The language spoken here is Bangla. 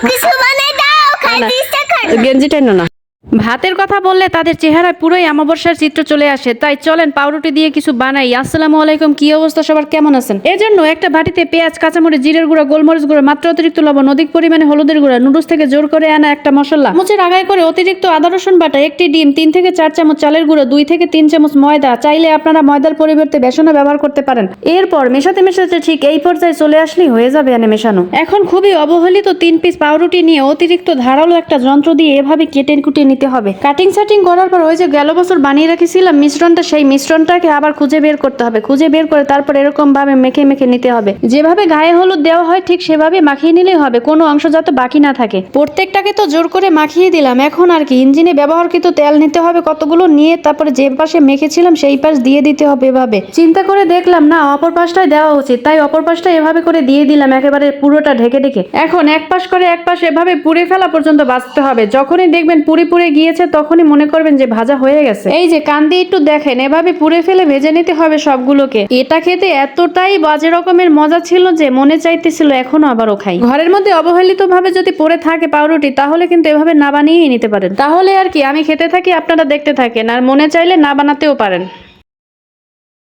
কিছু বানাই দাও, খাইতে ইচ্ছা করে। গেঞ্জিটা না ভাতের কথা বললে তাদের চেহারায় পুরোই অমাবস্যার চিত্র চলে আসে। তাই চলেন পাউরুটি দিয়ে কিছু বানাই। আসসালামু আলাইকুম, কি অবস্থা সবার, কেমন আছেন? এজন্য একটা বাটিতে পেঁয়াজ, কাঁচামরিচ, জিরের গুঁড়া, গোলমরিচ গুঁড়া, মাত্র অতিরিক্ত লবণ, অধিক পরিমাণে হলুদের গুঁড়া, নুডলস থেকে জোর করে আনা একটা মশলা, চামচের আগায় করে অতিরিক্ত আদা রসুন বাটা, একটি ডিম, 3 থেকে 4 চামচ চালের গুঁড়ো, 2 থেকে 3 চামচ ময়দা, চাইলে আপনারা ময়দার পরিবর্তে বেসনও ব্যবহার করতে পারেন। এরপর মেশাতে মেশাতে ঠিক এই পর্যায়ে চলে আসলেই হয়ে যাবে এনে মেশানো। এখন খুবই অবহেলিত 3 পিস পাউরুটি নিয়ে অতিরিক্ত ধারালো একটা যন্ত্র দিয়ে এভাবে কেটে কুটে নিতে হবে। কাটিং সেটিং করার পর ওই যে গেল বছর বানিয়ে রেখেছিলাম মিশ্রণটা, সেই মিশ্রণটাকে আবার খুঁজে বের করতে হবে। খুঁজে বের করে তারপর এরকম ভাবে মেখে মেখে নিতে হবে। যেভাবে গায়ে হলুদ দেওয়া হয় ঠিক সেভাবে মাখিয়ে নিলেই হবে, কোনো অংশ যাতে বাকি না থাকে। প্রত্যেকটাকে তো জোর করে মাখিয়ে দিলাম। এখন আর কি ইঞ্জিনে ব্যবহারকৃত তেল নিতে হবে কতগুলো, নিয়ে তারপরে যে পাশে মেখেছিলাম সেই পাশ দিয়ে দিতে হবে। এভাবে চিন্তা করে দেখলাম না অপর পাশটায় দেওয়া উচিত, তাই অপর পাশটা এভাবে করে দিয়ে দিলাম, একেবারে পুরোটা ঢেকে ঢেকে। এখন এক পাশ করে এক পাশ এভাবে পুড়ে ফেলা পর্যন্ত বাঁচতে হবে। যখনই দেখবেন পুড়ে পুড়ে গিয়েছে তখনই মনে করবেন যে ভাজা হয়ে গেছে। এই যে কান দিয়ে একটু দেখেন, এভাবে পুড়ে ফেলে ভেজে নিতে হবে সবগুলোকে। এটা খেতে এতটাই বাজে রকমের মজা ছিল যে মনে চাইতেছিল এখনো আবারও খাই। ঘরের মধ্যে অবহেলিত ভাবে যদি পড়ে থাকে পাউরুটি, তাহলে কিন্তু এভাবে না বানিয়েই নিতে পারেন। তাহলে আর কি আমি খেতে থাকি, আপনারা দেখতে থাকেন, আর মনে চাইলে না বানাতেও পারেন।